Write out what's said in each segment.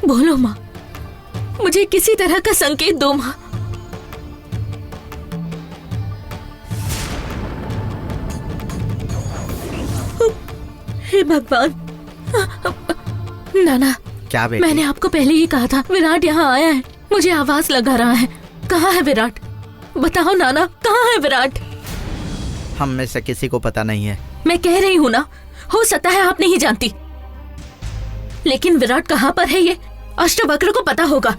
बोलो माँ, मुझे किसी तरह का संकेत दो माँ। हे भगवान। नाना, क्या बेटी? मैंने आपको पहले ही कहा था विराट यहाँ आया है, मुझे आवाज लगा रहा है। कहाँ है विराट? बताओ नाना, कहाँ है विराट? हम में से किसी को पता नहीं है। मैं कह रही हूँ ना, हो सकता है आप नहीं जानती, लेकिन विराट कहाँ पर है ये अष्टवक्र को पता होगा।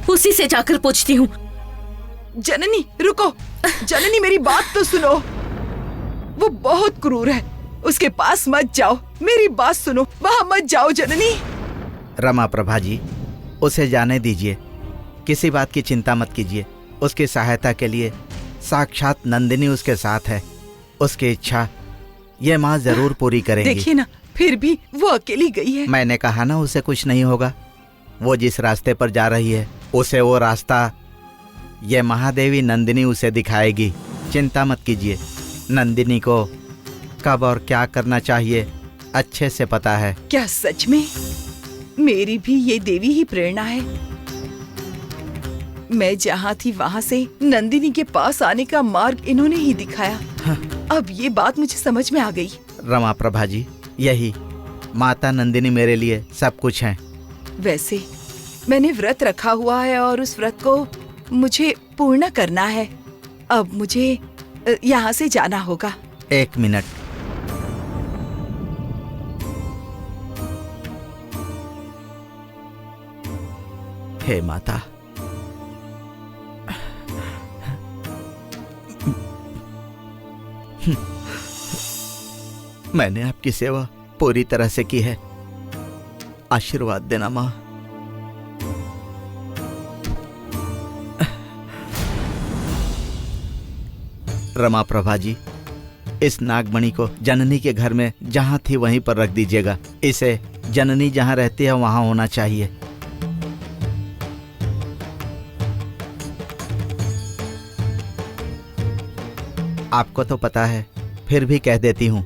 उसी से जाकर पूछती हूँ। जननी रुको, जननी मेरी बात तो सुनो। वो बहुत क्रूर है, उसके पास मत जाओ। मेरी बात सुनो, वहाँ मत जाओ जननी। रमा प्रभा जी, उसे जाने दीजिए, किसी बात की चिंता मत कीजिए। उसकी सहायता के लिए साक्षात नंदिनी उसके साथ है। उसकी इच्छा ये माँ जरूर पूरी करेंगी। देखिए ना, फिर भी वो अकेली गई है। मैंने कहा ना, उसे कुछ नहीं होगा। वो जिस रास्ते पर जा रही है उसे वो रास्ता ये महादेवी नंदिनी उसे दिखाएगी। चिंता मत कीजिए, नंदिनी को कब और क्या करना चाहिए अच्छे से पता है। क्या सच में? मेरी भी ये देवी ही प्रेरणा है। मैं जहाँ थी वहाँ से नंदिनी के पास आने का मार्ग इन्होंने ही दिखाया। अब ये बात मुझे समझ में आ गई। रमा प्रभा जी, यही माता नंदिनी मेरे लिए सब कुछ है। वैसे मैंने व्रत रखा हुआ है और उस व्रत को मुझे पूर्ण करना है। अब मुझे यहाँ से जाना होगा। 1 मिनट। हे माता, मैंने आपकी सेवा पूरी तरह से की है। आशीर्वाद देना माँ। रमा प्रभा जी, इस नागमणि को जननी के घर में जहां थी वहीं पर रख दीजिएगा। इसे जननी जहां रहती है वहां होना चाहिए। आपको तो पता है, फिर भी कह देती हूँ,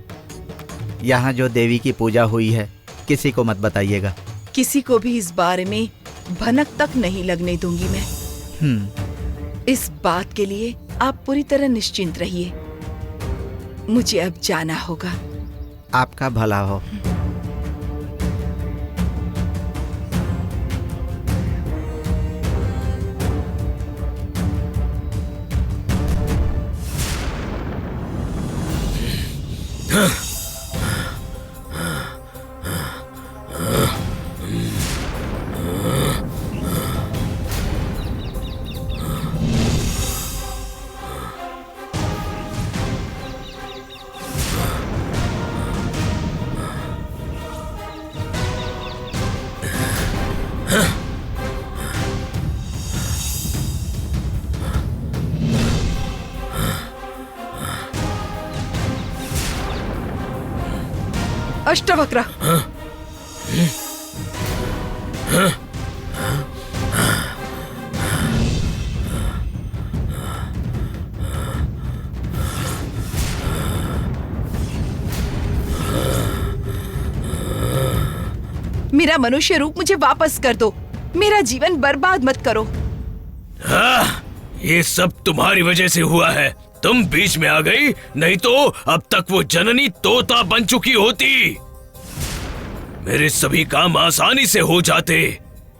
यहाँ जो देवी की पूजा हुई है किसी को मत बताइएगा। किसी को भी इस बारे में भनक तक नहीं लगने दूंगी मैं। इस बात के लिए आप पूरी तरह निश्चिंत रहिए। मुझे अब जाना होगा। आपका भला हो। अष्टवक्र, मेरा मनुष्य रूप मुझे वापस कर दो। मेरा जीवन बर्बाद मत करो। ये सब तुम्हारी वजह से हुआ है। तुम बीच में आ गई, नहीं तो अब तक वो जननी तोता बन चुकी होती। मेरे सभी काम आसानी से हो जाते।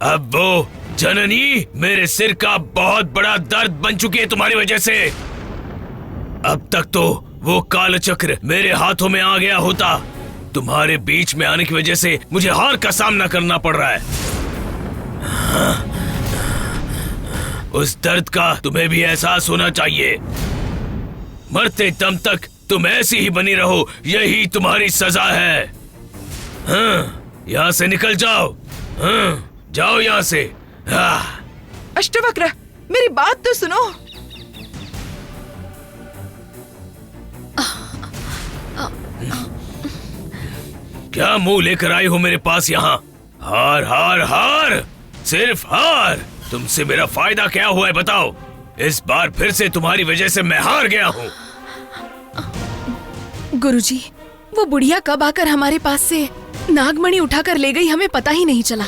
अब वो जननी मेरे सिर का बहुत बड़ा दर्द बन चुकी है तुम्हारी वजह से। अब तक तो वो कालचक्र मेरे हाथों में आ गया होता। तुम्हारे बीच में आने की वजह से मुझे हार का सामना करना पड़ रहा है। उस दर्द का तुम्हें भी एहसास होना चाहिए। मरते दम तक तुम ऐसी ही बनी रहो, यही तुम्हारी सजा है। यहाँ से निकल जाओ। जाओ यहाँ से। अष्टवक्र, मेरी बात तो सुनो। क्या मुंह लेकर आई हो मेरे पास यहाँ? हार हार हार, सिर्फ हार। तुमसे मेरा फायदा क्या हुआ है बताओ? इस बार फिर से तुम्हारी वजह से मैं हार गया हूँ। गुरुजी, वो बुढ़िया कब आकर हमारे पास से नागमणि उठाकर ले गई हमें पता ही नहीं चला।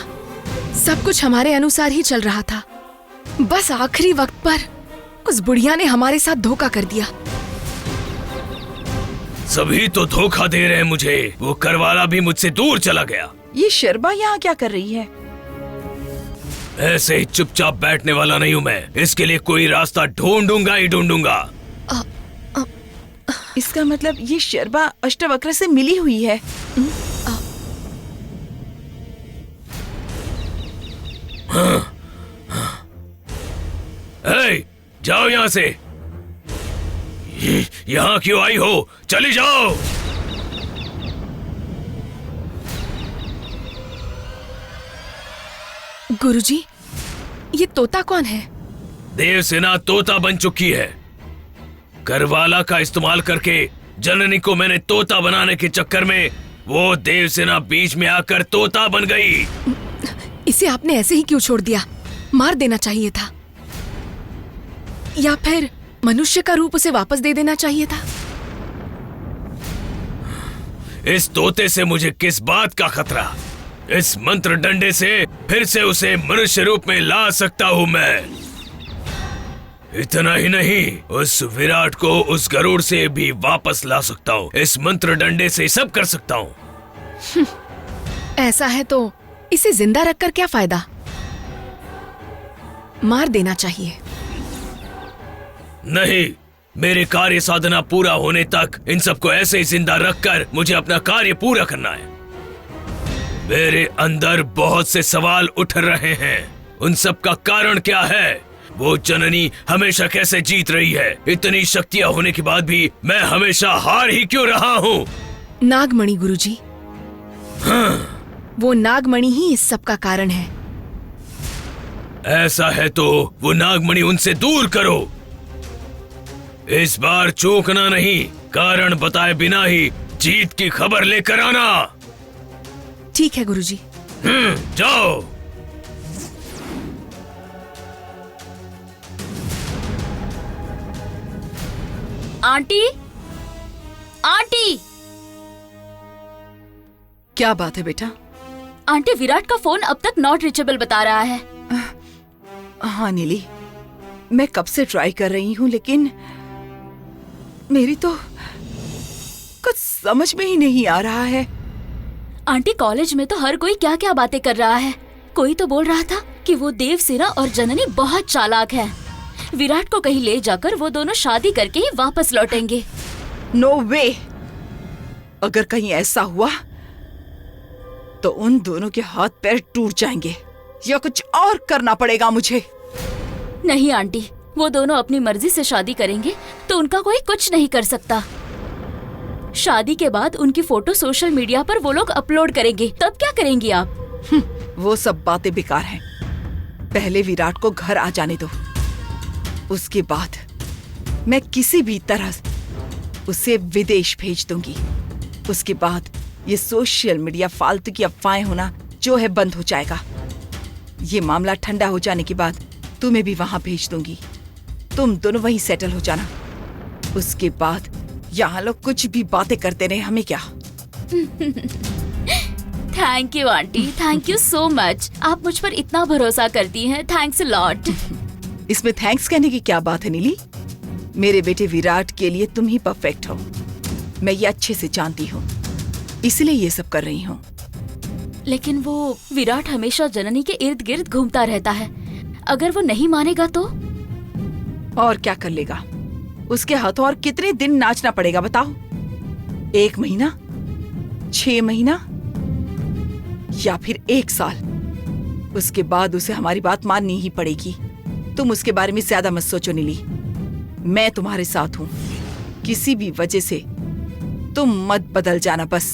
सब कुछ हमारे अनुसार ही चल रहा था। बस आखिरी वक्त पर उस बुढ़िया ने हमारे साथ धोखा कर दिया। सभी तो धोखा दे रहे हैं मुझे। वो करवाला भी मुझसे दूर चला गया। ये शर्बा यहाँ क्या कर रही है? ऐसे ही चुपचाप बैठने वाला नहीं हूँ मैं। इसके लिए कोई रास्ता ढूंढूंगा ही ढूंढूंगा। इसका मतलब ये शर्बा अष्टवक्र से मिली हुई है। जाओ यहाँ से। यहाँ क्यों आई हो? चली जाओ। गुरुजी, ये तोता कौन है? देवसेना तोता बन चुकी है। करवाला का इस्तेमाल करके जननी को मैंने तोता बनाने के चक्कर में वो देवसेना बीच में आकर तोता बन गई। इसे आपने ऐसे ही क्यों छोड़ दिया? मार देना चाहिए था, या फिर मनुष्य का रूप उसे वापस दे देना चाहिए था। इस तोते से मुझे किस बात का खतरा? इस मंत्र डंडे से फिर से उसे मनुष्य रूप में ला सकता हूँ मैं। इतना ही नहीं, उस विराट को उस गरुड़ से भी वापस ला सकता हूँ। इस मंत्र डंडे से सब कर सकता हूँ। ऐसा है तो इसे जिंदा रखकर क्या फायदा? मार देना चाहिए। नहीं, मेरे कार्य साधना पूरा होने तक इन सबको ऐसे ही जिंदा रखकर मुझे अपना कार्य पूरा करना है। मेरे अंदर बहुत से सवाल उठ रहे हैं। उन सब का कारण क्या है? वो जननी हमेशा कैसे जीत रही है? इतनी शक्तियां होने के बाद भी मैं हमेशा हार ही क्यों रहा हूँ? नागमणि गुरुजी। वो नागमणि ही इस सब का कारण है। ऐसा है तो वो नागमणि उनसे दूर करो। इस बार चूकना नहीं। कारण बताए बिना ही जीत की खबर लेकर आना। ठीक है गुरुजी। जाओ। Aunty, aunty. क्या बात है बेटा? आंटी, विराट का फोन अब तक नॉट रीचेबल बता रहा है। हाँ नीली, मैं कब से ट्राई कर रही हूँ, लेकिन मेरी तो कुछ समझ में ही नहीं आ रहा है। आंटी, कॉलेज में तो हर कोई क्या क्या बातें कर रहा है। कोई तो बोल रहा था कि वो देवसेना और जननी बहुत चालाक है। विराट को कहीं ले जाकर वो दोनों शादी करके ही वापस लौटेंगे। नो वे। अगर कहीं ऐसा हुआ तो उन दोनों के हाथ पैर टूट जाएंगे, या कुछ और करना पड़ेगा मुझे। नहीं आंटी, वो दोनों अपनी मर्जी से शादी करेंगे तो उनका कोई कुछ नहीं कर सकता। शादी के बाद उनकी फोटो सोशल मीडिया पर वो लोग अपलोड करेंगे, तब क्या करेंगी आप? वो सब बातें बेकार हैं। पहले विराट को घर आ जाने दो, उसके बाद मैं किसी भी तरह उसे विदेश भेज दूंगी। उसके बाद ये सोशल मीडिया फालतू की अफवाहें होना जो है बंद हो जाएगा। ये मामला ठंडा हो जाने के बाद तुम्हें भी वहां भेज दूंगी। तुम दोनों वहीं सेटल हो जाना। उसके बाद यहाँ लोग कुछ भी बातें करते रहे, हमें क्या। Thank you aunty, thank you so much. आप मुझ पर इतना भरोसा करती हैं, थैंक्स अ लॉट। इसमें थैंक्स कहने की क्या बात है नीली? मेरे बेटे विराट के लिए तुम ही परफेक्ट हो। मैं ये अच्छे से जानती हूँ, इसलिए ये सब कर रही हूँ। लेकिन वो विराट हमेशा जननी के इर्द गिर्द घूमता रहता है। अगर वो नहीं मानेगा तो? और क्या कर लेगा? उसके हाथों और कितने दिन नाचना पड़ेगा बताओ? 1 महीना, 6 महीना, या फिर 1 साल? उसके बाद उसे हमारी बात माननी ही पड़ेगी। तुम उसके बारे में ज्यादा मत सोचो नीली। मैं तुम्हारे साथ हूँ। किसी भी वजह से तुम मत बदल जाना बस।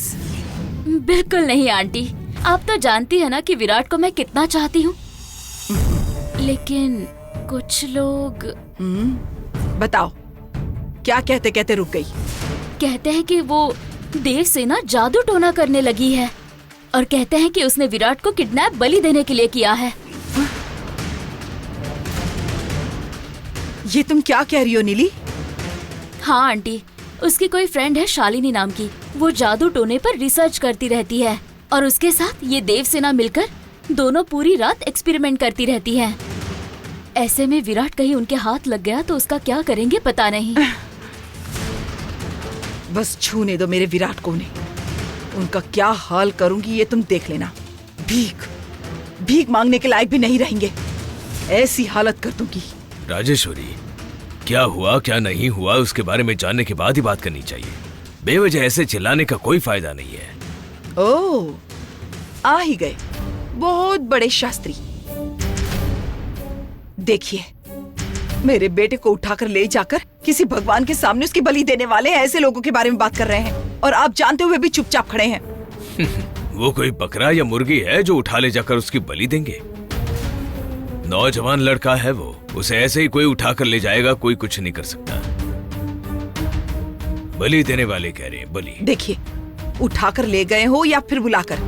बिल्कुल नहीं आंटी, आप तो जानती है ना कि विराट को मैं कितना चाहती हूँ। लेकिन कुछ लोग बताओ, क्या कहते कहते रुक गई? कहते हैं कि वो देवसेना जादू टोना करने लगी है और कहते हैं कि उसने विराट को किडनैप बलि देने के लिए किया है। ये तुम क्या कह रही हो नीली? हाँ आंटी, उसकी कोई फ्रेंड है शालिनी नाम की, वो जादू टोने पर रिसर्च करती रहती है और उसके साथ ये देवसेना मिलकर दोनों पूरी रात एक्सपेरिमेंट करती रहती हैं। ऐसे में विराट कहीं उनके हाथ लग गया तो उसका क्या करेंगे पता नहीं। बस छूने दो मेरे विराट को उन्हें, उनका क्या हाल करूंगी ये तुम देख लेना। भीख मांगने के लायक भी नहीं रहेंगे, ऐसी हालत कर दूंगी। राजेश्वरी, क्या हुआ क्या नहीं हुआ उसके बारे में जानने के बाद ही बात करनी चाहिए। बेवजह ऐसे चिल्लाने का कोई फायदा नहीं है। ओह, आ ही गए बहुत बड़े शास्त्री। देखिए, मेरे बेटे को उठाकर ले जाकर किसी भगवान के सामने उसकी बलि देने वाले ऐसे लोगों के बारे में बात कर रहे हैं और आप जानते हुए भी चुपचाप खड़े हैं। वो कोई बकरा या मुर्गी है जो उठा ले जाकर उसकी बलि देंगे? नौजवान लड़का है वो, उसे ऐसे ही कोई उठाकर ले जाएगा, कोई कुछ नहीं कर सकता। बलि देने वाले कह रहे हैं, बलि। देखिए, उठाकर ले गए हो या फिर बुलाकर,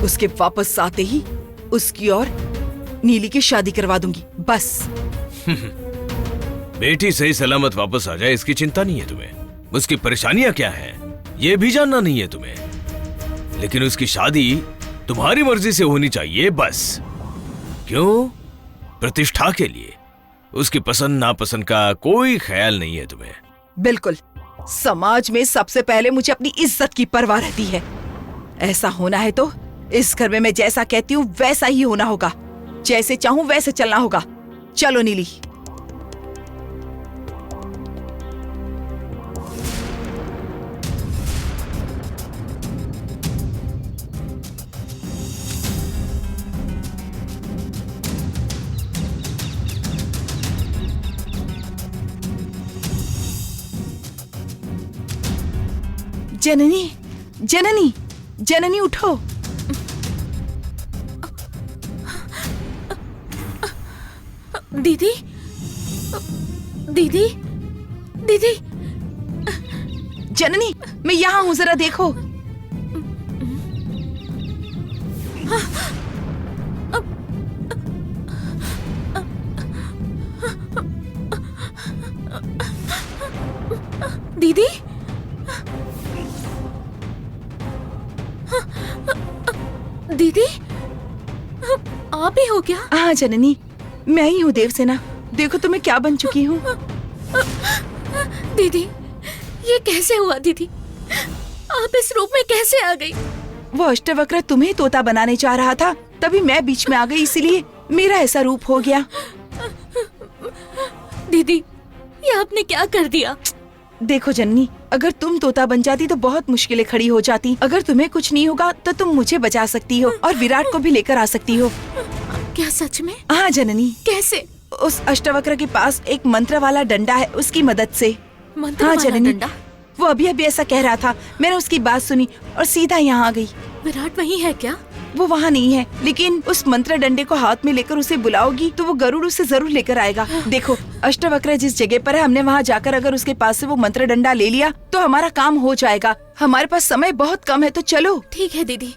उसके वापस आते ही उसकी और नीली की शादी करवा दूंगी, बस। बेटी सही सलामत वापस आ जाए इसकी चिंता नहीं है तुम्हें, उसकी परेशानियां क्या हैं ये भी जानना नहीं है तुम्हें, लेकिन उसकी शादी तुम्हारी मर्जी से होनी चाहिए, बस। क्यों? प्रतिष्ठा के लिए। उसकी पसंद नापसंद का कोई ख्याल नहीं है तुम्हें। बिल्कुल, समाज में सबसे पहले मुझे अपनी इज्जत की परवाह रहती है। ऐसा होना है तो इस घर में मैं जैसा कहती हूँ वैसा ही होना होगा, जैसे चाहूं वैसे चलना होगा। चलो नीली। जननी, जननी, जननी उठो। दीदी, दीदी, दीदी। जननी, मैं यहाँ हूँ, जरा देखो। दीदी, दीदी, आप ही हो क्या? हाँ जननी, मैं ही हूँ देवसेना। देखो तो मैं क्या बन चुकी हूँ। दीदी, ये कैसे हुआ दीदी? आप इस रूप में कैसे आ गई? वो अष्टवक्र तुम्हें तोता बनाने चाह रहा था, तभी मैं बीच में आ गई, इसीलिए मेरा ऐसा रूप हो गया। दीदी, ये आपने क्या कर दिया? देखो जननी, अगर तुम तोता बन जाती तो बहुत मुश्किलें खड़ी हो जाती। अगर तुम्हें कुछ नहीं होगा तो तुम मुझे बचा सकती हो और विराट को भी लेकर आ सकती हो। क्या सच में? हाँ जननी। कैसे? उस अष्टवक्र के पास एक मंत्र वाला डंडा है, उसकी मदद से। मंत्र हाँ वाला जननी, डंडा? वो अभी ऐसा कह रहा था, मैंने उसकी बात सुनी और सीधा यहाँ आ गई। विराट वही है क्या? वो वहाँ नहीं है, लेकिन उस मंत्र डंडे को हाथ में लेकर उसे बुलाओगी तो वो गरुड़ उसे जरूर लेकर आएगा। देखो, अष्टवक्र जिस जगह पर है, हमने वहाँ जाकर अगर उसके पास से वो मंत्र डंडा ले लिया तो हमारा काम हो जाएगा। हमारे पास समय बहुत कम है, तो चलो। ठीक है दीदी।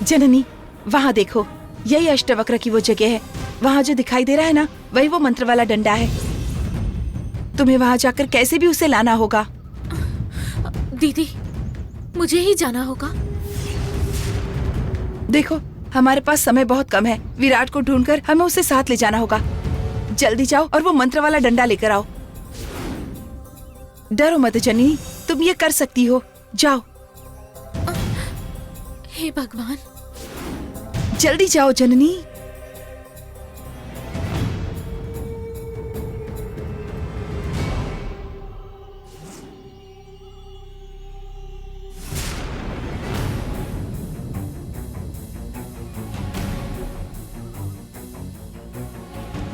जननी, वहाँ देखो, यही अष्टवक्र की वो जगह है। वहाँ जो दिखाई दे रहा है ना, वही वो मंत्र वाला डंडा है। तुम्हें वहाँ जाकर कैसे भी उसे लाना होगा। दीदी, मुझे ही जाना होगा। देखो, हमारे पास समय बहुत कम है। विराट को ढूंढकर हमें उसे साथ ले जाना होगा। जल्दी जाओ और वो मंत्र वाला डंडा लेकर आओ। डरो मत जननी, तुम ये कर सकती हो। जाओ, हे भगवान। जल्दी जाओ जननी।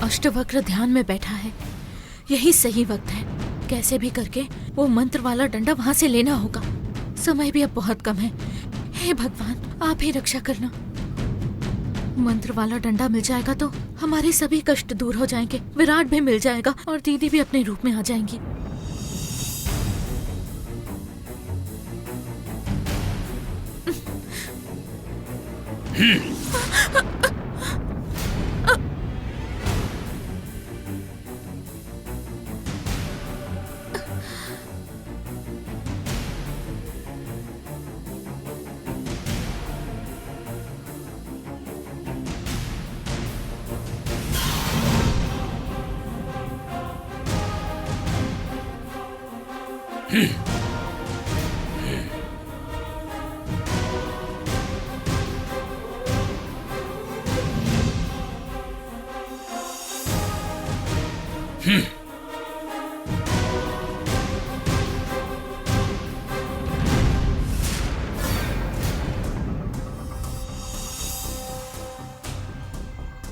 अष्टवक्र ध्यान में बैठा है, यही सही वक्त है। कैसे भी करके वो मंत्र वाला डंडा वहां से लेना होगा। समय भी अब बहुत कम है। हे भगवान, आप ही रक्षा करना। मंत्र वाला डंडा मिल जाएगा तो हमारे सभी कष्ट दूर हो जाएंगे, विराट भी मिल जाएगा और दीदी भी अपने रूप में आ जाएंगी।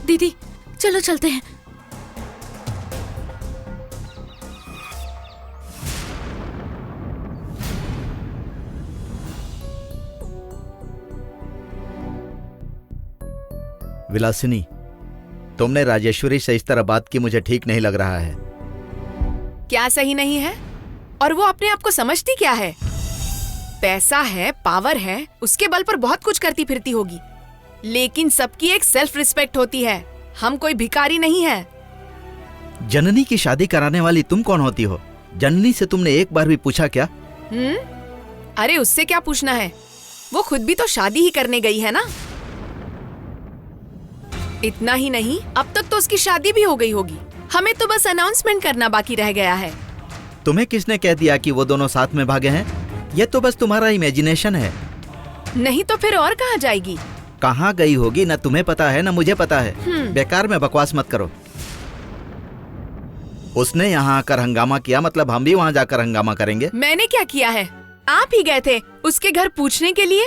दीदी चलो चलते हैं। विलासिनी, तुमने राजेश्वरी से इस तरह बात की मुझे ठीक नहीं लग रहा है। क्या सही नहीं है? और वो अपने आप को समझती क्या है? पैसा है, पावर है, उसके बल पर बहुत कुछ करती फिरती होगी, लेकिन सबकी एक सेल्फ रिस्पेक्ट होती है। हम कोई भिखारी नहीं है। जननी की शादी कराने वाली तुम कौन होती हो? जननी से तुमने एक बार भी पूछा क्या? अरे उससे क्या पूछना है, वो खुद भी तो शादी ही करने गई है ना। इतना ही नहीं, अब तक तो उसकी शादी भी हो गई होगी। हमें तो बस अनाउंसमेंट करना बाकी रह गया है। तुम्हें किसने कह दिया कि वो दोनों साथ में भागे हैं? ये तो बस तुम्हारा इमेजिनेशन है। नहीं तो फिर और कहाँ जाएगी? कहाँ गई होगी न तुम्हें पता है न मुझे पता है। बेकार में बकवास मत करो। उसने यहाँ आकर हंगामा किया, मतलब हम भी वहाँ जाकर हंगामा करेंगे। मैंने क्या किया है? आप ही गए थे उसके घर पूछने के लिए।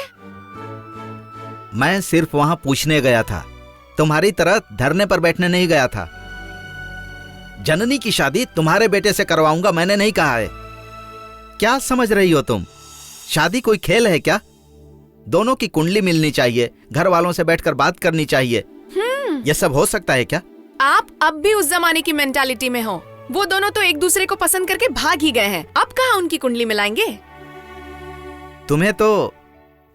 मैं सिर्फ वहाँ पूछने गया था, तुम्हारी तरह धरने पर बैठने नहीं गया था। जननी की शादी तुम्हारे बेटे से करवाऊंगा मैंने नहीं कहा है। क्या समझ रही हो तुम? शादी कोई खेल है क्या? दोनों की कुंडली मिलनी चाहिए, घर वालों से बैठकर बात करनी चाहिए। ये सब हो सकता है क्या? आप अब भी उस जमाने की मेंटालिटी में हो। वो दोनों तो एक दूसरे को पसंद करके भाग ही गए हैं। अब कहाँ उनकी कुंडली मिलाएंगे? तुम्हें तो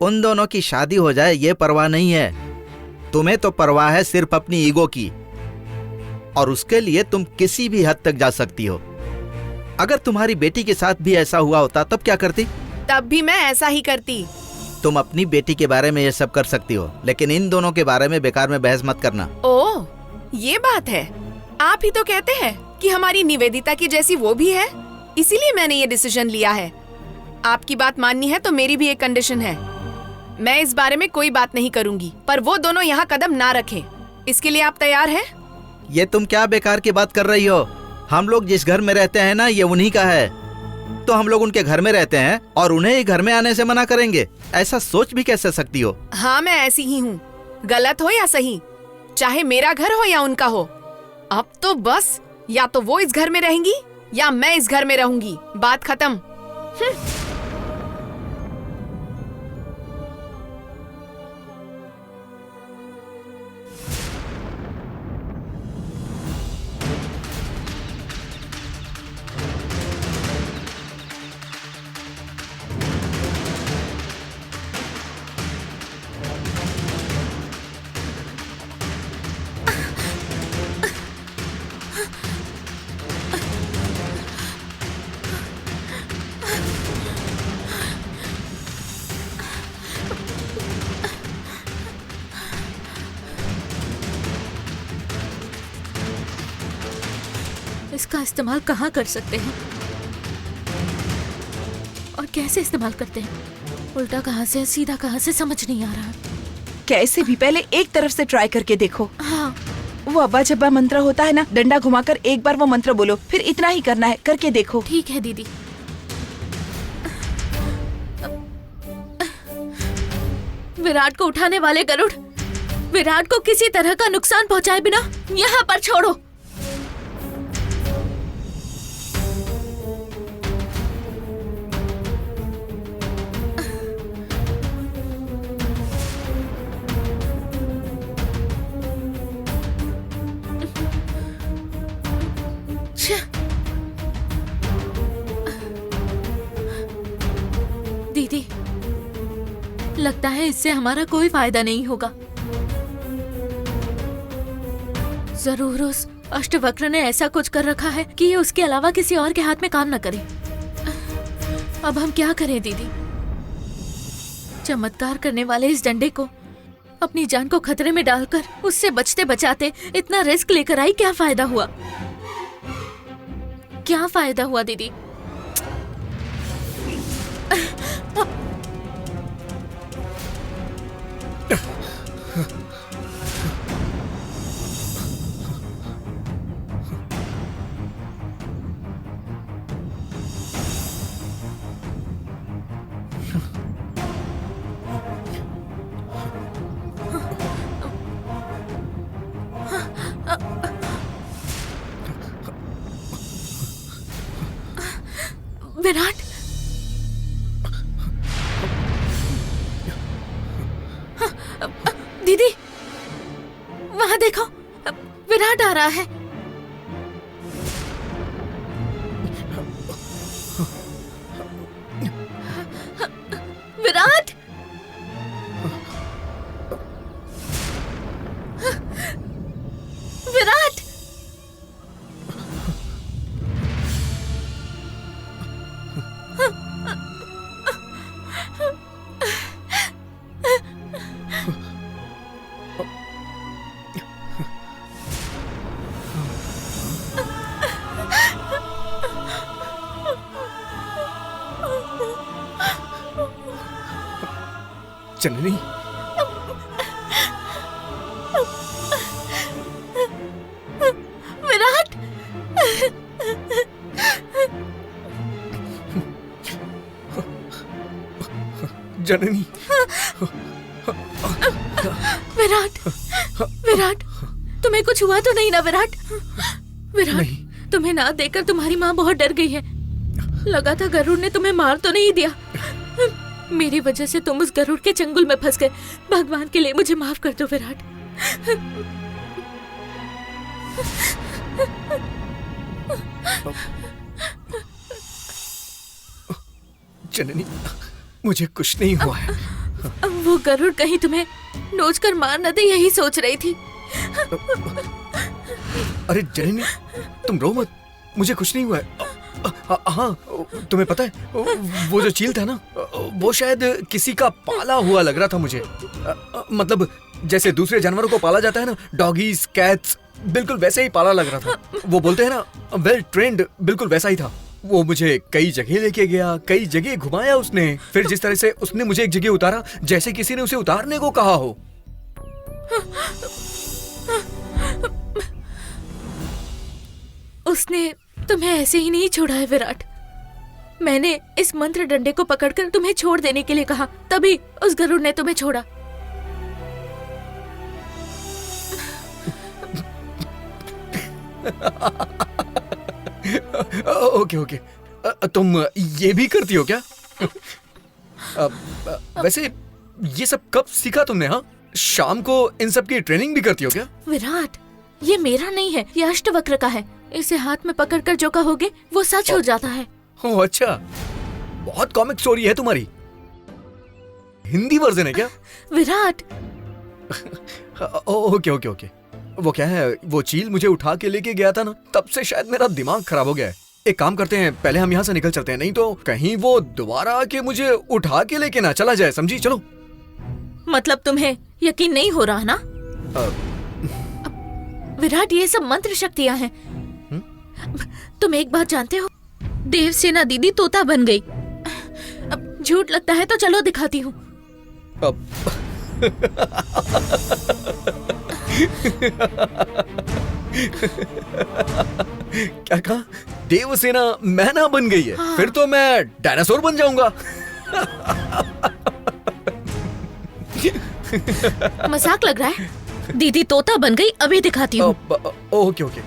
उन दोनों की शादी हो जाए ये परवाह नहीं है। तुम्हें तो परवाह है सिर्फ अपनी ईगो की, और उसके लिए तुम किसी भी हद तक जा सकती हो। अगर तुम्हारी बेटी के साथ भी ऐसा हुआ होता तब क्या करती? तब भी मैं ऐसा ही करती। तुम अपनी बेटी के बारे में ये सब कर सकती हो, लेकिन इन दोनों के बारे में बेकार में बहस मत करना। ओह, ये बात है। आप ही तो कहते हैं कि हमारी निवेदिता की जैसी वो भी है, इसीलिए मैंने ये डिसीजन लिया है। आपकी बात माननी है तो मेरी भी एक कंडीशन है। मैं इस बारे में कोई बात नहीं करूंगी, पर वो दोनों यहाँ कदम ना रखें। इसके लिए आप तैयार हैं? ये तुम क्या बेकार की बात कर रही हो? हम लोग जिस घर में रहते हैं ना, ये उन्हीं का है, तो हम लोग उनके घर में रहते हैं और उन्हें ही घर में आने से मना करेंगे? ऐसा सोच भी कैसे सकती हो? हाँ, मैं ऐसी ही हूँ, गलत हो या सही, चाहे मेरा घर हो या उनका हो। अब तो बस या तो वो इस घर में रहेंगी या मैं इस घर में रहूंगी। बात खत्म। इसका इस्तेमाल कहाँ कर सकते हैं? कैसे इस्तेमाल करते हैं? उल्टा कहाँ से सीधा कहाँ से समझ नहीं आ रहा। कैसे भी पहले एक तरफ से ट्राई करके देखो। हाँ वो अब्बा जब्बा मंत्र होता है ना, डंडा घुमाकर एक बार वो मंत्र बोलो, फिर इतना ही करना है, करके देखो। ठीक है दीदी। विराट को उठाने वाले गरुड़, विराट को किसी तरह का नुकसान पहुंचाए बिना यहाँ पर छोड़ो। दीदी, लगता है इससे हमारा कोई फायदा नहीं होगा। जरूर उस अष्टवक्र ने ऐसा कुछ कर रखा है कि ये उसके अलावा किसी और के हाथ में काम न करे। अब हम क्या करें दीदी? चमत्कार करने वाले इस डंडे को अपनी जान को खतरे में डालकर उससे बचते बचाते इतना रिस्क लेकर आई, क्या फायदा हुआ? क्या फायदा हुआ दीदी? विराट, दीदी वहां देखो, विराट आ रहा है। विराट, विराट, जननी, विराट, जननी, विराट, विराट, तुम्हें कुछ हुआ तो नहीं ना विराट? विराट, नहीं। तुम्हें ना देखकर तुम्हारी माँ बहुत डर गई है। लगा था गरुड़ ने तुम्हें मार तो नहीं दिया। मेरी वजह से तुम उस गरुड़ के चंगुल में फंस गए। भगवान के लिए मुझे माफ कर दो विराट। जननी, मुझे कुछ नहीं हुआ है। वो गरुड़ कहीं तुम्हें नोच कर मार न दे, यही सोच रही थी। अरे जननी, तुम रो मत, मुझे कुछ नहीं हुआ है। हाँ, तुम्हें पता है वो जो चील था ना, वो शायद किसी का पाला हुआ लग रहा था मुझे। मतलब जैसे दूसरे जानवरों को पाला जाता है ना, डॉगीज, कैट्स, बिल्कुल वैसे ही पाला लग रहा था। वो बोलते हैं ना, वेल ट्रेंड, बिल्कुल वैसा ही था। वो मुझे कई जगह लेके गया, कई जगह घुमाया उसने। फिर जिस तरह से उसने मुझे एक जगह उतारा, जैसे किसी ने उसे उतारने को कहा हो। उसने तुम्हें ऐसे ही नहीं छोड़ा है विराट। मैंने इस मंत्र डंडे को पकड़कर तुम्हें छोड़ देने के लिए कहा, तभी उस गरुड़ ने तुम्हें छोड़ा। ओके ओके, तुम ये भी करती हो क्या? वैसे ये सब कब सीखा तुमने? हाँ, शाम को इन सब की ट्रेनिंग भी करती हो क्या? विराट, ये मेरा नहीं है, ये अष्टवक्र का है। इसे हाथ में पकड़कर जो कहोगे वो सच हो जाता है। ओह अच्छा, बहुत कॉमिक स्टोरी है तुम्हारी। हिंदी वर्जन है क्या? Virat, okay okay okay. वो क्या है, वो चील मुझे उठा के लेके गया था ना, तब से शायद मेरा दिमाग खराब हो गया है। एक काम करते हैं, पहले हम यहाँ से निकल चलते हैं, नहीं तो कहीं वो दोबारा आके मुझे उठा के लेके ना चला जाए, समझी? चलो। मतलब तुम्हें यकीन नहीं हो रहा ना? विराट, ये सब मंत्र शक्तियाँ हैं। तुम एक बात जानते हो, देवसेना दीदी तोता बन गई। झूठ लगता है तो चलो दिखाती हूँ। अब क्या कहा? देवसेना मैना बन गई है? हाँ। फिर तो मैं डायनासोर बन जाऊंगा। मजाक लग रहा है। दीदी तोता बन गई, अभी दिखाती हूँ। Okay okay.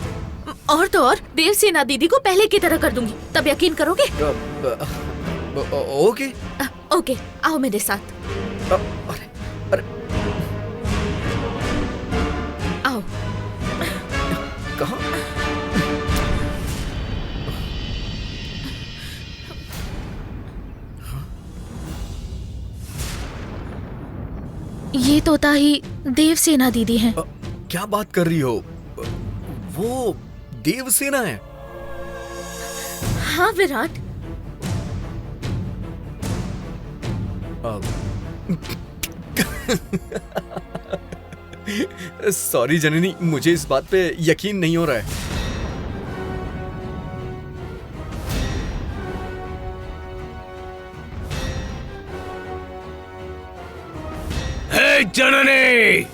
और तो और देवसेना दीदी को पहले की तरह कर दूंगी, तब यकीन करोगे? ओके। ओके, आओ मेरे साथ। अरे अरे आओ। कहाँ? ये तोता ही देवसेना दीदी हैं। क्या बात कर रही हो? वो देवसेना है? हाँ विराट। सॉरी जननी, मुझे इस बात पे यकीन नहीं हो रहा है। हे जननी,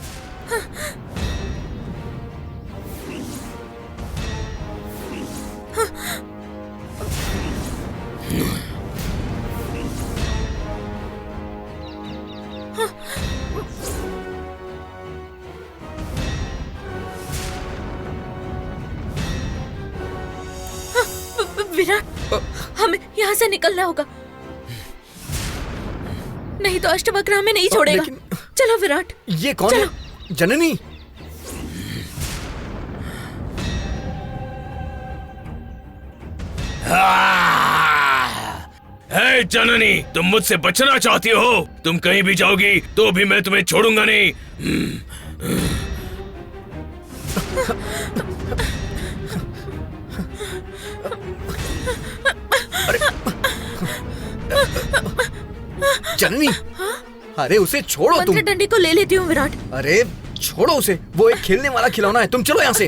विराट, हमें यहाँ से निकलना होगा, नहीं तो अष्टवक्र हमें नहीं छोड़ेगा। लेकिन- चलो विराट। ये कौन है? जननी, हे जननी, तुम मुझसे बचना चाहती हो? तुम कहीं भी जाओगी तो भी मैं तुम्हें छोड़ूंगा नहीं। जननी, अरे उसे छोड़ो तुम। मंत्र डंडी को ले लेती हूँ विराट। अरे छोड़ो उसे, वो एक खेलने वाला खिलौना है। तुम चलो यहाँ से।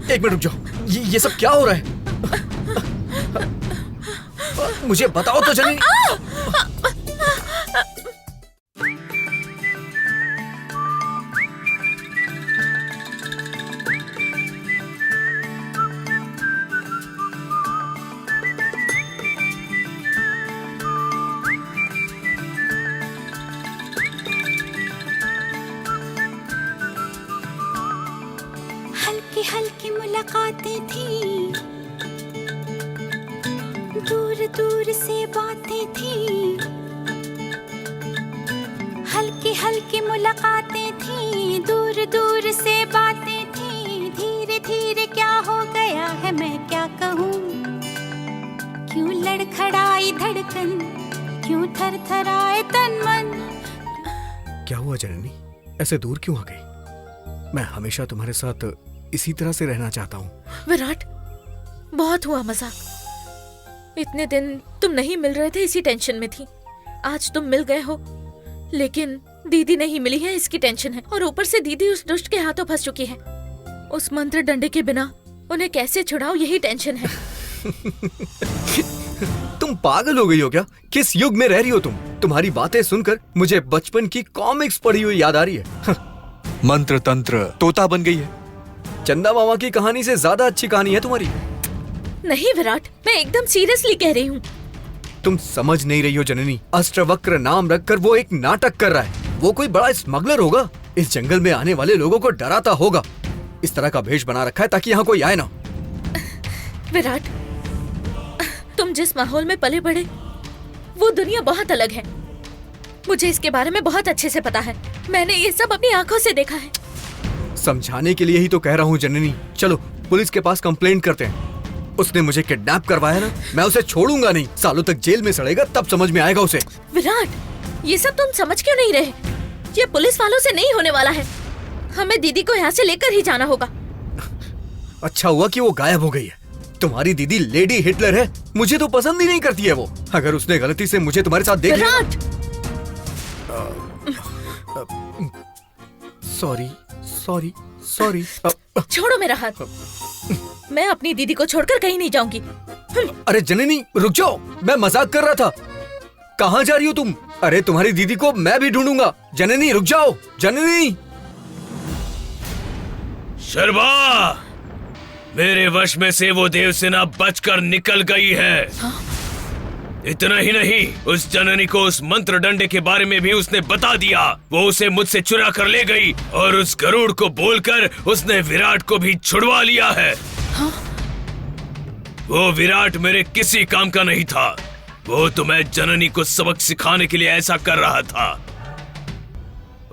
एक मिनट रुक जाओ, ये सब क्या हो रहा है? मुझे बताओ तो जननी। हल्की हल्की मुलाकातें थी, दूर दूर से बातें थी। हल्की हल्की मुलाकातें थी, दूर दूर से बातें थी। धीरे धीरे क्या हो गया है मैं क्या कहूँ? क्यों लड़खड़ाई धड़कन, क्यों थरथराए तन मन? क्या हुआ जननी? ऐसे दूर क्यों आ गई? मैं हमेशा तुम्हारे साथ इसी तरह से रहना चाहता हूँ। विराट, बहुत हुआ मजाक। इतने दिन तुम नहीं मिल रहे थे, इसी टेंशन में थी। आज तुम मिल गए हो, लेकिन दीदी नहीं मिली है, इसकी टेंशन है। और ऊपर से दीदी उस दुष्ट के हाथों फंस चुकी है। उस मंत्र डंडे के बिना उन्हें कैसे छुड़ाऊं, यही टेंशन है। तुम पागल हो गई हो क्या? किस युग में रह रही हो तुम? तुम्हारी बातें सुनकर मुझे बचपन की कॉमिक्स पढ़ी हुई याद आ रही है। मंत्र तंत्र तोता बन गई है। चंदा मामा की कहानी से ज्यादा अच्छी कहानी है तुम्हारी। नहीं विराट, मैं एकदम सीरियसली कह रही हूँ। तुम समझ नहीं रही हो जननी। अष्टवक्र नाम रखकर वो एक नाटक कर रहा है। वो कोई बड़ा स्मगलर होगा, इस जंगल में आने वाले लोगों को डराता होगा। इस तरह का भेष बना रखा है ताकि यहाँ कोई आए ना। विराट, तुम जिस माहौल में पले बढ़े वो दुनिया बहुत अलग है। मुझे इसके बारे में बहुत अच्छे से पता है। मैंने ये सब अपनी आंखों से देखा है। समझाने के लिए ही तो कह रहा हूँ जननी। चलो पुलिस के पास कंप्लेंट करते हैं। उसने मुझे किडनैप करवाया ना, मैं उसे छोड़ूंगा नहीं। सालों तक जेल में सड़ेगा, तब समझ में आएगा उसे। विराट, ये सब तुम समझ क्यों नहीं रहे? ये पुलिस वालों से नहीं होने वाला है। हमें दीदी को यहाँ से लेकर ही जाना होगा। अच्छा हुआ कि वो गायब हो गई है। तुम्हारी दीदी लेडी हिटलर है, मुझे तो पसंद ही नहीं करती है वो। अगर उसने गलती से मुझे तुम्हारे साथ देख लिया। Virat, sorry sorry sorry. छोड़ो मेरा हाथ। मैं अपनी दीदी को छोड़कर कहीं नहीं जाऊंगी। अरे जननी रुक जाओ, मैं मजाक कर रहा था। कहाँ जा रही हो तुम? अरे तुम्हारी दीदी को मैं भी ढूंढूंगा। जननी रुक जाओ, जननी। शर्मा, मेरे वश में से वो देवसेना बचकर निकल गई है। इतना ही नहीं, उस जननी को उस मंत्र डंडे के बारे में भी उसने बता दिया। वो उसे मुझसे चुरा कर ले गई और उस गरुड़ को बोलकर उसने विराट को भी छुड़वा लिया है। वो विराट मेरे किसी काम का नहीं था। वो तो मैं जननी को सबक सिखाने के लिए ऐसा कर रहा था।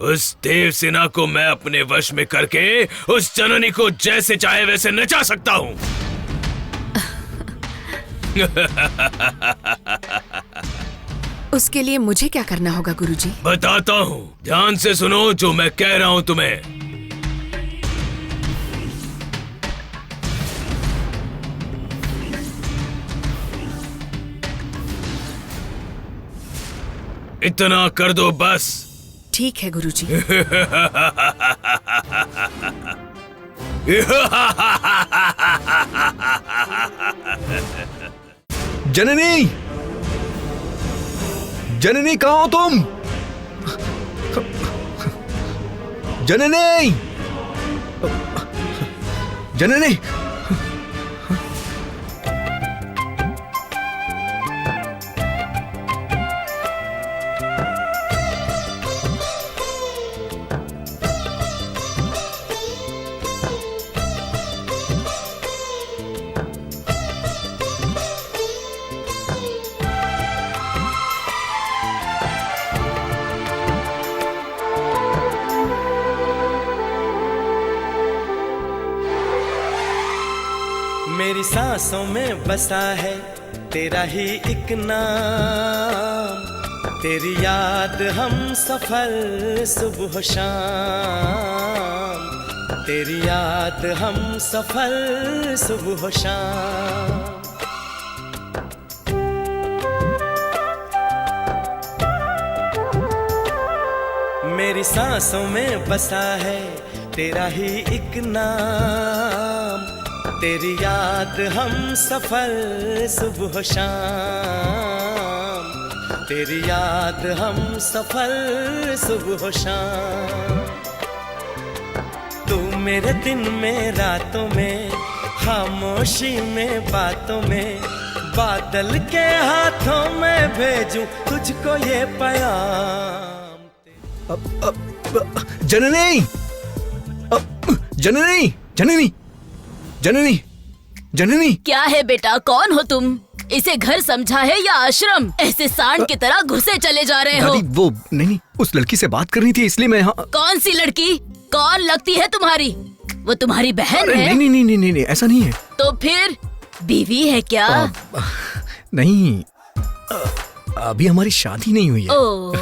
उस देवसेना को मैं अपने वश में करके उस जननी को जैसे चाहे वैसे नचा सकता हूँ। उसके लिए मुझे क्या करना होगा गुरुजी? बताता हूँ, ध्यान से सुनो जो मैं कह रहा हूँ तुम्हें। इतना कर दो बस। ठीक है गुरुजी। जननी, जननी कहाँ हो तुम? जननी, जननी। मेरी सांसों में बसा है तेरा ही एक नाम, तेरी याद हम सफर सुबह शाम, तेरी याद हम सफर सुबह शाम। मेरी सांसों में बसा है तेरा ही एक नाम, तेरी याद हम सफर सुबह शाम, तेरी याद हम सफर सुबह शाम। तू मेरे दिन में रातों में, खामोशी में बातों में, बादल के हाथों में भेजूं तुझको ये पैगाम। जननी, जननी, जननी, जननी, जननी। क्या है बेटा, कौन हो तुम? इसे घर समझा है या आश्रम? ऐसे सांड की तरह घुसे चले जा रहे हो। दादी वो नहीं, उस लड़की से बात करनी थी इसलिए मैं यहाँ। कौन सी लड़की? कौन लगती है तुम्हारी? वो तुम्हारी बहन है? नहीं, नहीं, नहीं, नहीं, नहीं, ऐसा नहीं है। तो फिर बीवी है क्या? नहीं, अभी हमारी शादी नहीं हुई है। ओह,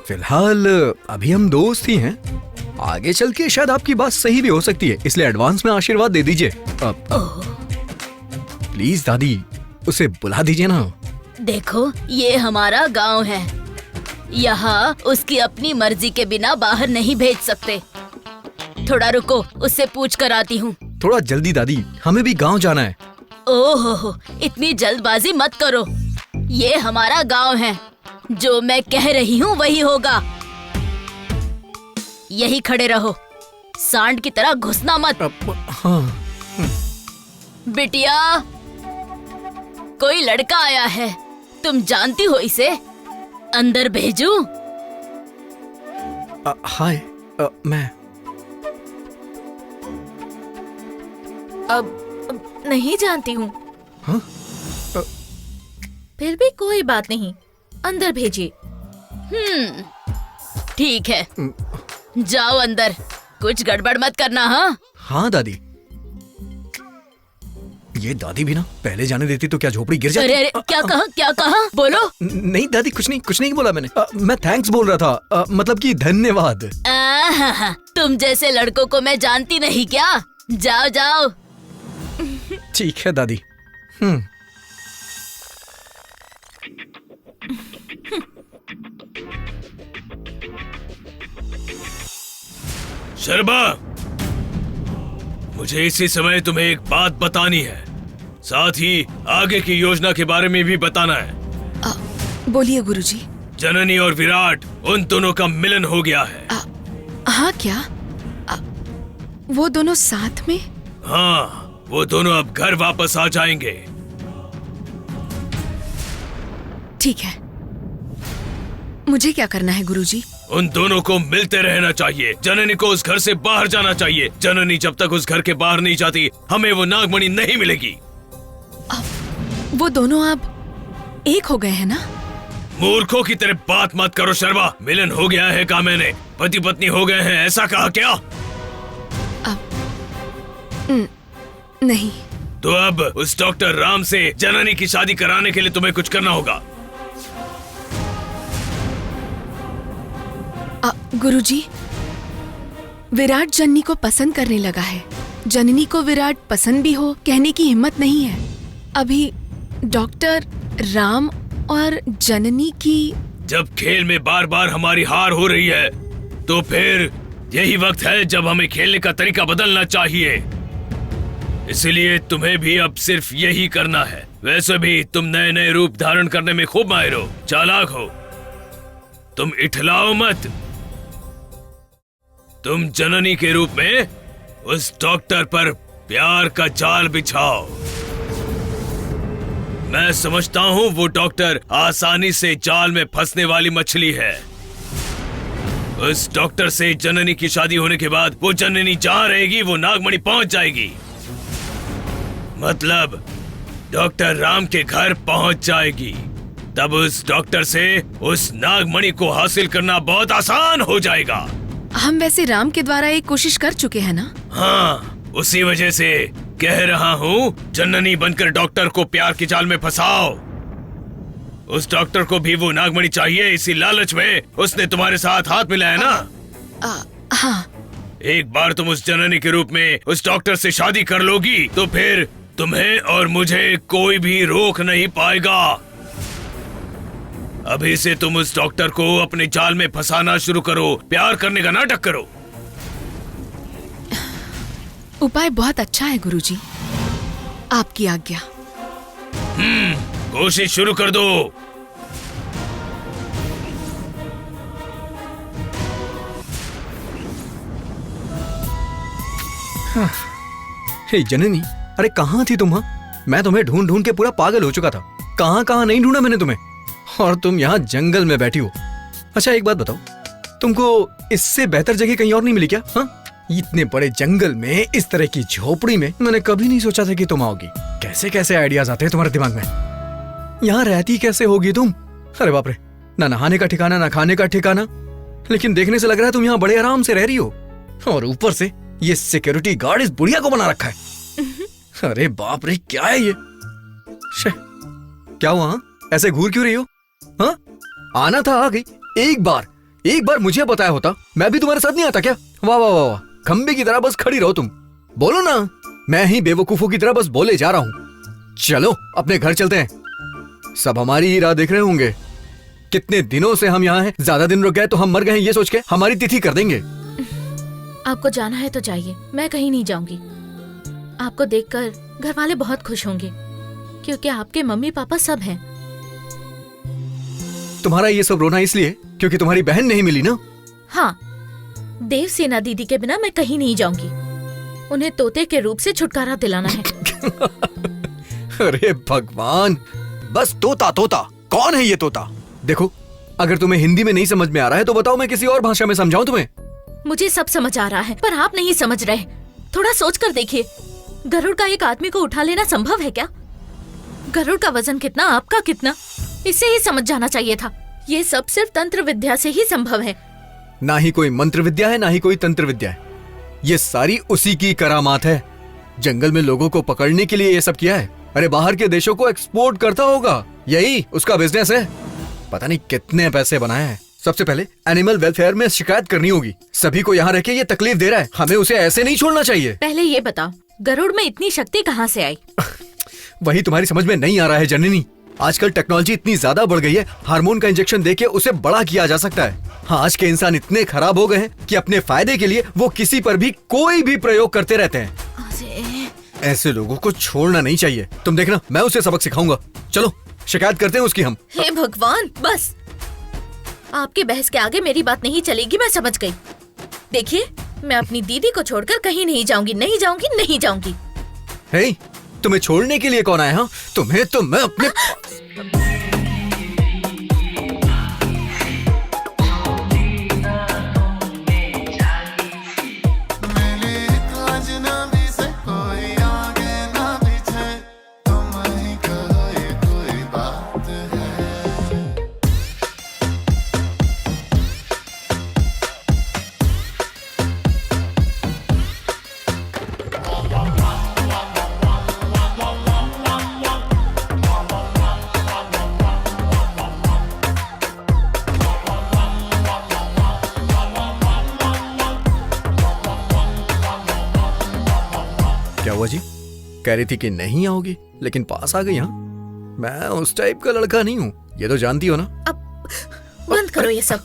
फिलहाल अभी हम दोस्त ही हैं। आगे चल के शायद आपकी बात सही भी हो सकती है, इसलिए एडवांस में आशीर्वाद दे दीजिए। प्लीज दादी, उसे बुला दीजिए ना। देखो ये हमारा गांव है, यहाँ उसकी अपनी मर्जी के बिना बाहर नहीं भेज सकते। थोड़ा रुको, उससे पूछ कर आती हूँ। थोड़ा जल्दी दादी, हमें भी गांव जाना है। ओहो, इतनी जल्दबाजी मत करो। ये हमारा गांव है, जो मैं कह रही हूँ वही होगा। यही खड़े रहो, सांड की तरह घुसना मत। हाँ। बिटिया, कोई लड़का आया है, तुम जानती हो इसे? अंदर भेजूं? हाय, मैं अब नहीं जानती हूँ। हाँ? फिर भी कोई बात नहीं, अंदर भेजिए। ठीक है, जाओ अंदर, कुछ गड़बड़ मत करना। हाँ हाँ दादी। ये दादी भी ना पहले जाने देती तो क्या झोपड़ी गिर जाती। अरे क्या कहा, क्या कहा? बोलो। नहीं दादी, कुछ नहीं बोला मैंने। मैं थैंक्स बोल रहा था, मतलब कि धन्यवाद। तुम जैसे लड़कों को मैं जानती नहीं क्या? जाओ जाओ। ठीक है दादी। शर्मा, मुझे इसी समय तुम्हें एक बात बतानी है, साथ ही आगे की योजना के बारे में भी बताना है। बोलिए गुरुजी। जननी और विराट, उन दोनों का मिलन हो गया है। हाँ क्या? वो दोनों साथ में? हाँ, वो दोनों अब घर वापस आ जाएंगे। ठीक है, मुझे क्या करना है गुरुजी? उन दोनों को मिलते रहना चाहिए। जननी को उस घर से बाहर जाना चाहिए। जननी जब तक उस घर के बाहर नहीं जाती, हमें वो नागमणि नहीं मिलेगी। वो दोनों अब एक हो गए हैं ना? मूर्खों की तरह बात मत करो शर्मा। मिलन हो गया है कहा मैंने, पति पत्नी हो गए हैं ऐसा कहा क्या? नहीं। तो अब उस डॉक्टर राम से जननी की शादी कराने के लिए तुम्हें कुछ करना होगा। गुरुजी, विराट जननी को पसंद करने लगा है। जननी को विराट पसंद भी हो कहने की हिम्मत नहीं है। अभी डॉक्टर राम और जननी की जब खेल में बार बार हमारी हार हो रही है, तो फिर यही वक्त है जब हमें खेलने का तरीका बदलना चाहिए। इसलिए तुम्हें भी अब सिर्फ यही करना है। वैसे भी तुम नए नए रूप धारण करने में खूब माहिर हो, चालाक हो। तुम इठलाओ मत। तुम जननी के रूप में उस डॉक्टर पर प्यार का जाल बिछाओ। मैं समझता हूँ वो डॉक्टर आसानी से जाल में फंसने वाली मछली है। उस डॉक्टर से जननी की शादी होने के बाद वो जननी जहाँ रहेगी वो नागमणि पहुंच जाएगी। मतलब डॉक्टर राम के घर पहुंच जाएगी। तब उस डॉक्टर से उस नागमणि को हासिल करना बहुत आसान हो जाएगा। हम वैसे राम के द्वारा एक कोशिश कर चुके हैं ना? हाँ, उसी वजह से कह रहा हूँ जननी बनकर डॉक्टर को प्यार की जाल में फंसाओ। उस डॉक्टर को भी वो नागमणि चाहिए, इसी लालच में उसने तुम्हारे साथ हाथ मिलाया ना? हाँ। एक बार तुम उस जननी के रूप में उस डॉक्टर से शादी कर लोगी तो फिर तुम्हें और मुझे कोई भी रोक नहीं पाएगा। अभी से तुम उस डॉक्टर को अपने जाल में फंसाना शुरू करो, प्यार करने का नाटक करो। उपाय बहुत अच्छा है गुरुजी, आपकी आज्ञा। कोशिश शुरू कर दो। हे जननी, अरे कहाँ थी तुम? हाँ, मैं तुम्हें ढूंढ ढूंढ के पूरा पागल हो चुका था। कहाँ कहाँ नहीं ढूंढा मैंने तुम्हें, और तुम यहाँ जंगल में बैठी हो। अच्छा एक बात बताओ, तुमको इससे बेहतर जगह कहीं और नहीं मिली क्या? हाँ, इतने बड़े जंगल में इस तरह की झोपड़ी में मैंने कभी नहीं सोचा था कि तुम आओगी। कैसे कैसे आइडियाज आते हैं तुम्हारे दिमाग में। यहाँ रहती कैसे होगी तुम? अरे बाप रे, ना नहाने का ठिकाना ना खाने का ठिकाना। लेकिन देखने से लग रहा है तुम यहाँ बड़े आराम से रह रही हो, और ऊपर से ये सिक्योरिटी गार्ड इस बुढ़िया को बना रखा है। अरे बाप रे, क्या है ये? क्या हुआ? हाँ? ऐसे घूर क्यों रही हो? हाँ, आना था आ गई। एक बार मुझे बताया होता, मैं भी तुम्हारे साथ नहीं आता क्या? वाह वाह वाह, खंबे की तरह बस खड़ी रहो तुम। बोलो ना, मैं ही बेवकूफों की तरह बस बोले जा रहा हूँ। चलो अपने घर चलते हैं, सब हमारी ही राह देख रहे होंगे। कितने दिनों से हम यहाँ हैं, ज्यादा दिन रुक गए तो हम मर गए ये सोच के हमारी तिथि कर देंगे। आपको जाना है तो जाइए, मैं कहीं नहीं जाऊंगी। आपको देखकर घर वाले बहुत खुश होंगे, क्योंकि आपके मम्मी पापा सब हैं। तुम्हारा ये सब रोना इसलिए क्योंकि तुम्हारी बहन नहीं मिली ना? हाँ, देवसेना दीदी के बिना मैं कहीं नहीं जाऊंगी। उन्हें तोते के रूप से छुटकारा दिलाना है। अरे भगवान, बस तोता तोता, कौन है ये तोता? देखो, अगर तुम्हें हिंदी में नहीं समझ में आ रहा है तो बताओ, मैं किसी और भाषा में समझाऊं तुम्हें? मुझे सब समझ आ रहा है, पर आप नहीं समझ रहे। थोड़ा सोच कर देखिए, गरुड़ का एक आदमी को उठा लेना संभव है क्या? गरुड़ का वजन कितना, आपका कितना, इससे ही समझ जाना चाहिए था। ये सब सिर्फ तंत्र विद्या से ही संभव है। ना ही कोई मंत्र विद्या है, ना ही कोई तंत्र विद्या है। ये सारी उसी की करामात है। जंगल में लोगों को पकड़ने के लिए ये सब किया है। अरे बाहर के देशों को एक्सपोर्ट करता होगा, यही उसका बिजनेस है। पता नहीं कितने पैसे बनाए हैं। सबसे पहले एनिमल वेलफेयर में शिकायत करनी होगी। सभी को यहाँ रह के ये तकलीफ दे रहा है, हमें उसे ऐसे नहीं छोड़ना चाहिए। पहले ये बताओ, गरुड़ में इतनी शक्ति कहाँ से आई? वही तुम्हारी समझ में नहीं आ रहा है जननी। आजकल टेक्नोलॉजी इतनी ज्यादा बढ़ गई है, हार्मोन का इंजेक्शन देके उसे बड़ा किया जा सकता है। हाँ, आज के इंसान इतने खराब हो गए हैं कि अपने फायदे के लिए वो किसी पर भी कोई भी प्रयोग करते रहते हैं। ऐसे लोगों को छोड़ना नहीं चाहिए। तुम देखना, मैं उसे सबक सिखाऊंगा। चलो शिकायत करते हैं उसकी हम। हे भगवान, बस आपके बहस के आगे मेरी बात नहीं चलेगी, मैं समझ गई। देखिए, मैं अपनी दीदी को छोड़कर कहीं नहीं जाऊंगी, नहीं जाऊंगी, नहीं जाऊंगी। हे, तुम्हें छोड़ने के लिए कौन आया? हाँ, तुम्हें तो मैं अपने क्या हुआ जी? कह रही थी कि नहीं आओगी, लेकिन पास आ गई। हाँ, मैं उस टाइप का लड़का नहीं हूँ, ये तो जानती हो ना। अब बंद करो ये सब।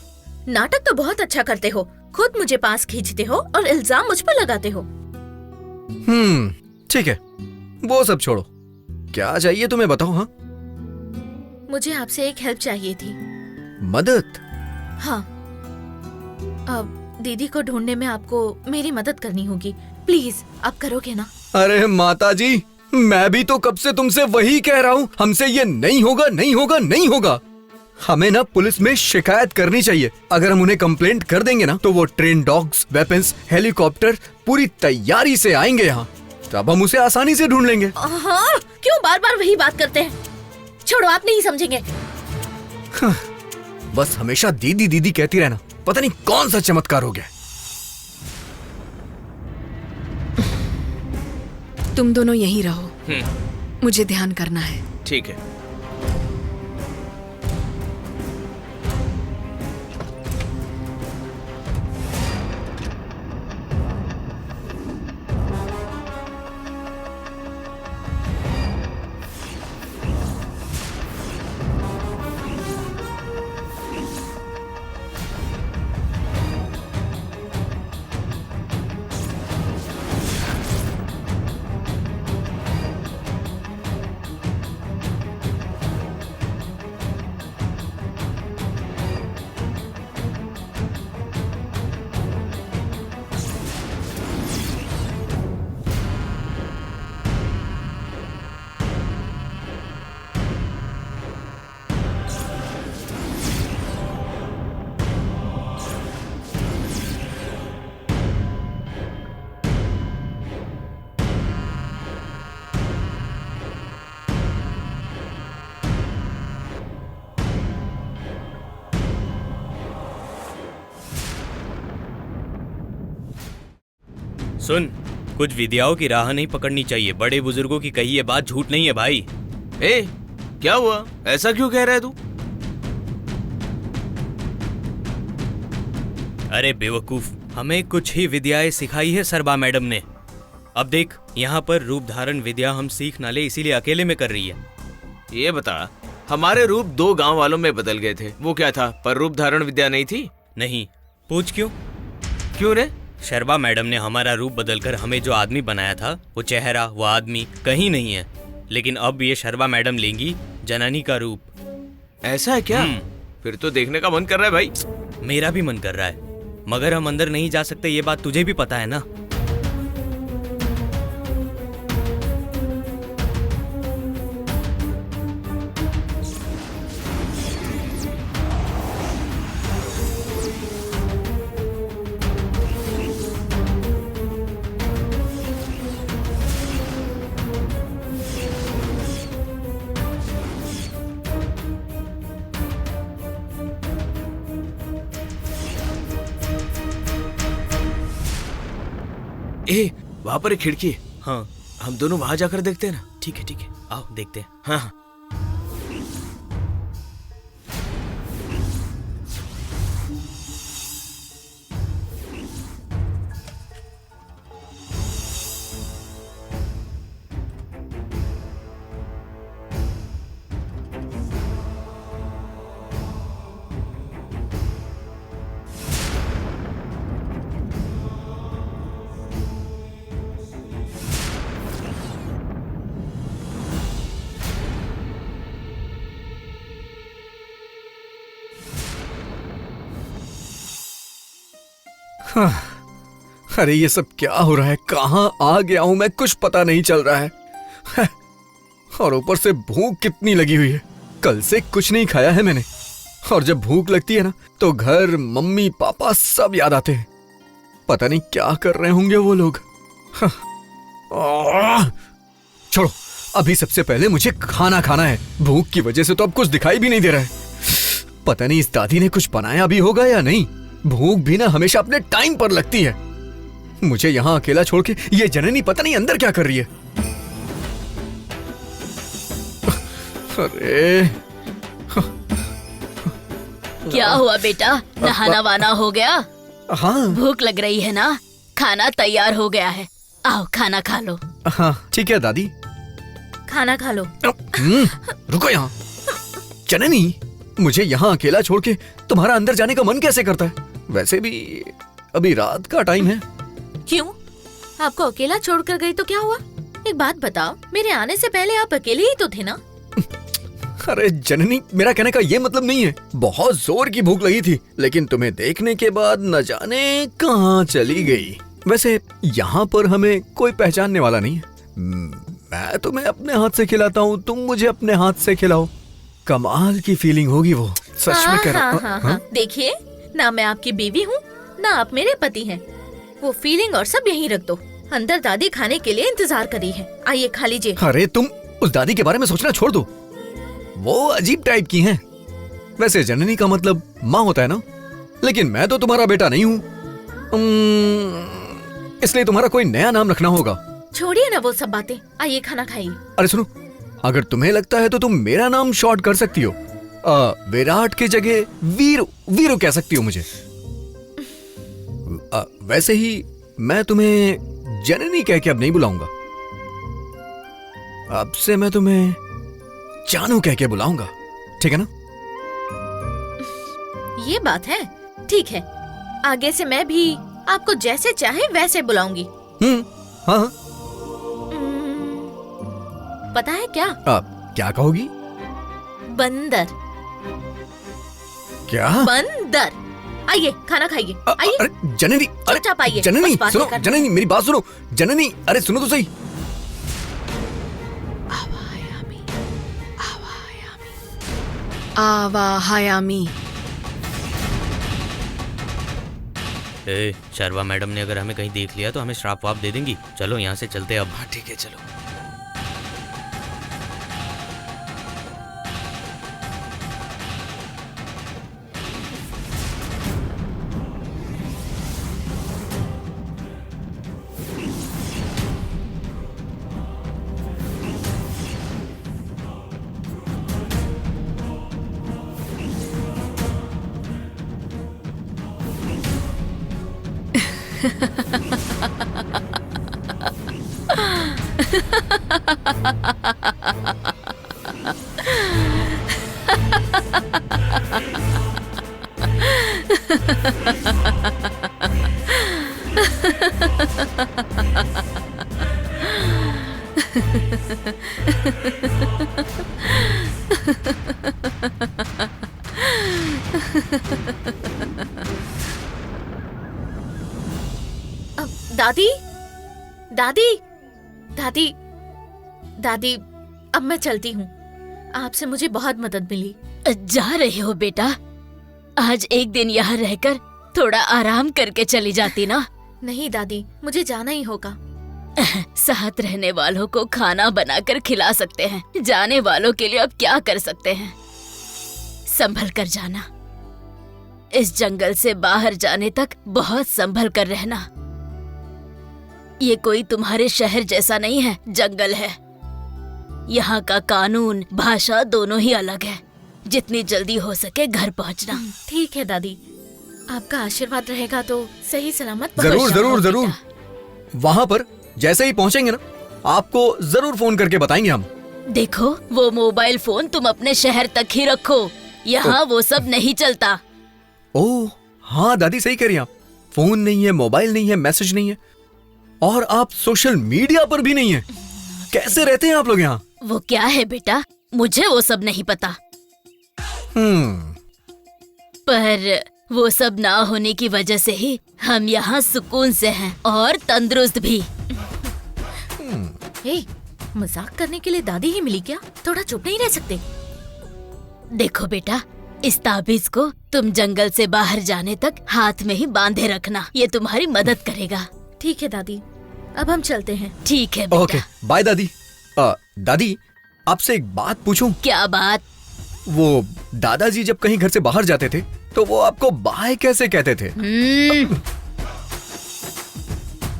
नाटक तो बहुत अच्छा करते हो, खुद मुझे पास खींचते हो और इल्जाम मुझ पर लगाते हो। ठीक है, वो सब छोड़ो। क्या चाहिए तुम्हें, बताओ। हाँ, मुझे आपसे एक हेल्प चाहिए थी। मदद? हाँ, अब दीदी को ढूंढने में आपको मेरी मदद करनी होगी। प्लीज, आप करोगे ना? अरे माता जी, मैं भी तो कब से तुमसे वही कह रहा हूँ, हमसे ये नहीं होगा, नहीं होगा, नहीं होगा। हमें ना पुलिस में शिकायत करनी चाहिए। अगर हम उन्हें कंप्लेंट कर देंगे ना, तो वो ट्रेन डॉग्स, वेपन्स, हेलीकॉप्टर पूरी तैयारी से आएंगे यहाँ। तब हम उसे आसानी से ढूंढ लेंगे। हाँ, क्यों बार बार वही बात करते हैं? छोड़ो, आप नहीं समझेंगे। बस हमेशा दीदी दीदी कहती रहना, पता नहीं कौन सा चमत्कार हो गया। तुम दोनों यहीं रहो, मुझे ध्यान करना है। ठीक है। सुन, कुछ विद्याओं की राह नहीं पकड़नी चाहिए। बड़े बुजुर्गों की कही ये बात झूठ नहीं है भाई। ए, क्या हुआ? ऐसा क्यों कह रहा है तू? अरे बेवकूफ, हमें कुछ ही विद्याएं सिखाई है सरबा मैडम ने। अब देख, यहाँ पर रूप धारण विद्या हम सीख ना ले, इसीलिए अकेले में कर रही है। ये बता, हमारे रूप 2 गांव वालों में बदल गए थे, वो क्या था? पर रूप धारण विद्या नहीं थी? नहीं। पूछ क्यों? क्यों रे? शर्मा मैडम ने हमारा रूप बदलकर हमें जो आदमी बनाया था, वो चेहरा, वो आदमी कहीं नहीं है। लेकिन अब ये शर्मा मैडम लेंगी जननी का रूप। ऐसा है क्या? फिर तो देखने का मन कर रहा है भाई। मेरा भी मन कर रहा है, मगर हम अंदर नहीं जा सकते, ये बात तुझे भी पता है ना। ए, वहाँ पर एक खिड़की है। हाँ, हम दोनों वहां जाकर देखते हैं ना। ठीक है, ठीक है, आओ देखते हैं। हाँ। अरे ये सब क्या हो रहा है? कहाँ आ गया हूं मैं, कुछ पता नहीं चल रहा है। और ऊपर से भूख कितनी लगी हुई है। कल से कुछ नहीं खाया है मैंने, और जब भूख लगती है ना तो घर, मम्मी पापा सब याद आते हैं। पता नहीं क्या कर रहे होंगे वो लोग। छोड़ो, अभी सबसे पहले मुझे खाना खाना है। भूख की वजह से तो अब कुछ दिखाई भी नहीं दे रहा है। पता नहीं इस दादी ने कुछ बनाया भी होगा या नहीं। भूख भी ना हमेशा अपने टाइम पर लगती है। मुझे यहाँ अकेला छोड़ के ये जननी पता नहीं अंदर क्या कर रही है। अरे क्या हुआ बेटा, नहाना वाना हो गया? हाँ भूख लग रही है ना? खाना तैयार हो गया है, आओ खाना खा लो। हाँ ठीक है दादी। खाना खा लो। रुको यहाँ। जननी, मुझे यहाँ अकेला छोड़ के तुम्हारा अंदर जाने का मन कैसे करता है? वैसे भी अभी रात का टाइम है। क्यों? आपको अकेला छोड़कर गई तो क्या हुआ? एक बात बताओ, मेरे आने से पहले आप अकेले ही तो थे ना? अरे जननी, मेरा कहने का ये मतलब नहीं है। बहुत जोर की भूख लगी थी, लेकिन तुम्हें देखने के बाद न जाने कहाँ चली गई। वैसे यहाँ पर हमें कोई पहचानने वाला नहीं है। मैं तुम्हें अपने हाथ से खिलाता हूँ, तुम मुझे अपने हाथ से खिलाओ। कमाल की फीलिंग होगी वो, सच में कह रहा हूँ। हाँ। देखिए, ना मैं आपकी बीवी हूँ ना आप मेरे पति हैं। वो फीलिंग और सब यहीं रख दो। अंदर दादी खाने के लिए इंतजार कर रही है, आइए खा लीजिए। अरे तुम उस दादी के बारे में सोचना छोड़ दो, वो अजीब टाइप की हैं। वैसे जननी का मतलब माँ होता है ना, लेकिन मैं तो तुम्हारा बेटा नहीं हूँ, इसलिए तुम्हारा कोई नया नाम रखना होगा। छोड़िए ना वो सब बातें, आइए खाना खाइए। अरे सुनो, अगर तुम्हें लगता है तो तुम मेरा नाम शॉर्ट कर सकती हो। विराट की जगह वीरू वीरू कह सकती हो मुझे। वैसे ही मैं तुम्हें जननी कह के अब नहीं बुलाऊंगा। अब से मैं तुम्हें जानू कह के बुलाऊंगा, ठीक है ना? ये बात है, ठीक है। आगे से मैं भी आपको जैसे चाहे वैसे बुलाऊंगी। हाँ। पता है क्या? क्या कहोगी? बंदर। क्या? बंदर। आइए खाना खाइए, आइए। अरे जननी, चुपचाप आइए। जननी कुछ बात सुनो, नहीं करनी। जननी मेरी बात सुनो। जननी, अरे सुनो तो सही। आवाहयामी। शर्वा मैडम ने अगर हमें कहीं देख लिया तो हमें श्राप वाप दे देंगी। चलो यहाँ से चलते अब। हाँ ठीक है, चलो। दादी, दादी, दादी, दादी, अब मैं चलती हूँ। आपसे मुझे बहुत मदद मिली। जा रहे हो बेटा? आज एक दिन यहाँ रहकर थोड़ा आराम करके चली जाती ना। नहीं दादी, मुझे जाना ही होगा। साथ रहने वालों को खाना बनाकर खिला सकते हैं, जाने वालों के लिए अब क्या कर सकते हैं। संभल कर जाना। इस जंगल से बाहर जाने तक बहुत संभल कर रहना। ये कोई तुम्हारे शहर जैसा नहीं है, जंगल है। यहाँ का कानून, भाषा दोनों ही अलग है। जितनी जल्दी हो सके घर पहुँचना। ठीक है दादी, आपका आशीर्वाद रहेगा तो सही सलामत पहुंच जरूर जाऊंगा जरूर जरूर। बेटा। वहाँ पर जैसे ही पहुँचेंगे ना, आपको जरूर फोन करके बताएंगे हम। देखो, वो मोबाइल फोन तुम अपने शहर तक ही रखो, यहाँ वो सब नहीं चलता। ओह हाँ दादी, सही कह रही हैं आप। फोन नहीं है, मोबाइल नहीं है, मैसेज नहीं है, और आप सोशल मीडिया पर भी नहीं है। कैसे रहते हैं आप लोग यहाँ? वो क्या है बेटा, मुझे वो सब नहीं पता। पर वो सब ना होने की वजह से ही हम यहाँ सुकून से हैं और तंदुरुस्त भी। हे, मजाक करने के लिए दादी ही मिली क्या? थोड़ा चुप नहीं रह सकते? देखो बेटा, इस ताबीज को तुम जंगल से बाहर जाने तक हाथ में ही बांधे रखना, ये तुम्हारी मदद करेगा। ठीक है दादी, अब हम चलते हैं। ठीक है बेटा। ओके, बाय दादी। दादी, आपसे एक बात पूछूं? क्या बात? वो दादाजी जब कहीं घर से बाहर जाते थे तो वो आपको बाय कैसे कहते थे?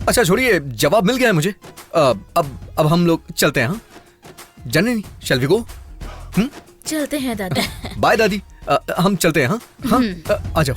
अच्छा छोड़िए, जवाब मिल गया है मुझे। अब हम लोग चलते हैं। हाँ जननी, शैल वी गो? चलते हैं दादी। बाय दादी, हम चलते हैं। हाँ हाँ, आ जाओ।